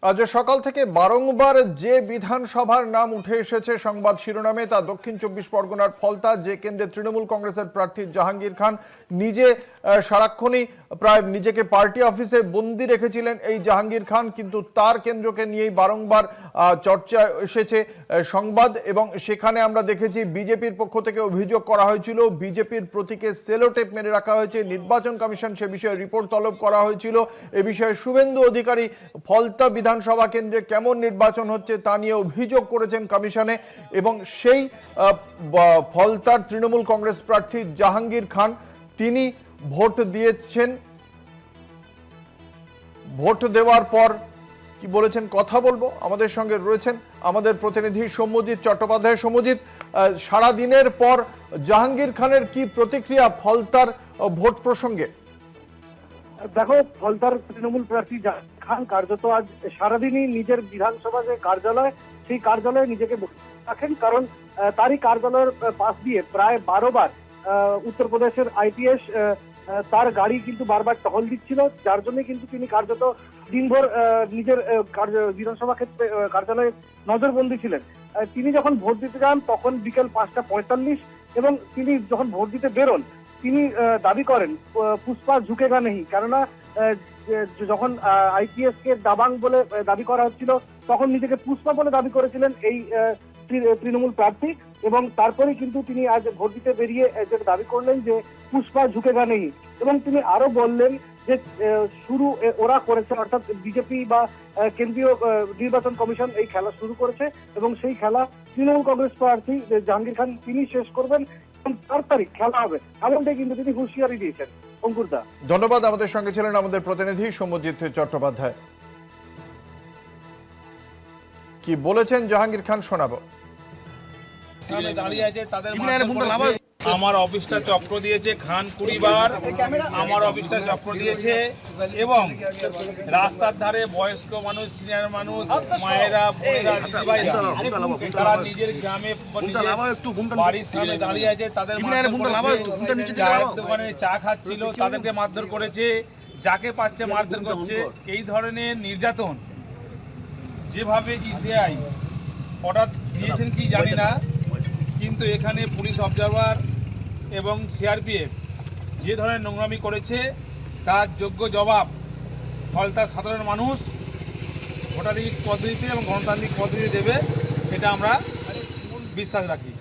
আজ সকাল থেকে বারংবার যে বিধানসভার নাম উঠে এসেছে সংবাদ শিরোনামে তা দক্ষিণ চব্বিশ পরগনার ফলতা, যে কেন্দ্রে তৃণমূল কংগ্রেসের প্রার্থী জাহাঙ্গীর খান নিজে সারাক্ষণই প্রায় নিজেকে পার্টি অফিসে বন্দি রেখেছিলেন। এই জাহাঙ্গীর খান কিন্তু তার কেন্দ্রকে নিয়েই বারংবার চর্চা এসেছে সংবাদ, এবং সেখানে আমরা দেখেছি বিজেপির পক্ষ থেকে অভিযোগ করা হয়েছিল বিজেপির প্রতীকে সেলোটেপ মেরে রাখা হয়েছে। নির্বাচন কমিশন সে বিষয়ে রিপোর্ট তলব করা হয়েছিল। এ বিষয়ে শুভেন্দু অধিকারী ফলতা বিধানসভা কেন্দ্রে কেমন নির্বাচন হচ্ছে তা নিয়ে অভিযোগ করেছেন কমিশনে, এবং সেই ফলতার তৃণমূল কংগ্রেস প্রার্থী জাহাঙ্গীর খান তিনি ভোট দিয়েছেন। ভোট দেওয়ার পর কি বলেছেন কথা বলবো। আমাদের সঙ্গে রয়েছেন আমাদের প্রতিনিধি সৌম্যজিৎ চট্টোপাধ্যায়। সৌম্যজিৎ, সারাদিনের পর জাহাঙ্গীর খানের কি প্রতিক্রিয়া ফলতার ভোট প্রসঙ্গে? দেখো, ফলতার তৃণমূল প্রার্থী খান কার্যত আজ সারাদিনই নিজের বিধানসভা যে কার্যালয়, সেই কার্যালয়ে নিজেকে রাখেন, কারণ তারই কার্যালয়ের পাশ দিয়ে প্রায় 12 বার উত্তরপ্রদেশের আইপিএস তার গাড়ি কিন্তু বারবার টহল দিচ্ছিল, যার জন্য কিন্তু তিনি কার্যত দিনভর নিজের বিধানসভা ক্ষেত্রে কার্যালয়ে নজরবন্দি ছিলেন। তিনি যখন ভোট দিতে যান তখন বিকেল 5:45, এবং তিনি যখন ভোট দিতে বেরোন তিনি দাবি করেন পুষ্পা ঝুঁকেগা নেই, কেননা যখন আইপিএস কে দাবাং বলে দাবি করা হচ্ছিল তখন নিজেকে পুষ্পা বলে দাবি করেছিলেন এই তৃণমূল প্রার্থী, এবং তারপরে কিন্তু তিনি আজ ভোট দিতে বেরিয়ে দাবি করলেন যে পুষ্পা ঝুঁকেগা নেই। এবং তিনি আরো বললেন যে শুরু ওরা করেছে, অর্থাৎ বিজেপি বা কেন্দ্রীয় নির্বাচন কমিশন এই খেলা শুরু করেছে, এবং সেই খেলা তৃণমূল কংগ্রেস প্রার্থী জাহাঙ্গীর খান তিনি শেষ করবেন, 4 তারিখ খেলা হবে, এমনটাই কিন্তু তিনি হুঁশিয়ারি দিয়েছেন। অঙ্কুরদা, ধন্যবাদ। আমাদের সঙ্গে ছিলেন আমাদের প্রতিনিধি সৌম্যজিৎ চট্টোপাধ্যায়। কি বলেছেন জাহাঙ্গীর খান শোনাবো। দাঁড়িয়ে আছে তাদের আমার অফিসটা চক্র দিয়েছে খান পরিবার, আমার অফিসটা চক্র দিয়েছে, এবং রাস্তার ধারে বয়স্ক মানুষ, সিনিয়র মানুষ, মায়েরা, বোনেরা, দিদিভাইরা তারা নিজের গ্রামে বাড়ির সামনে দাঁড়িয়ে আছে, তাদের চায়ের দোকানে চা খাচ্ছিল তাদেরকে মারধর করেছে, যাকে পাচ্ছে মারধর করছে। এই ধরনের নির্যাতন যেভাবে ইসিআই অর্ডার দিয়েছেন কি জানি না, কিন্তু এখানে পুলিশ অবজারভার এবং সিআরপিএফ যে ধরনের নোংরামি করেছে তার যোগ্য জবাব ফলতার সাধারণ মানুষ ভোটাধিক পদ্ধতিতে এবং গণতান্ত্রিক পদ্ধতিতে দেবে, এটা আমরা বিশ্বাস রাখি।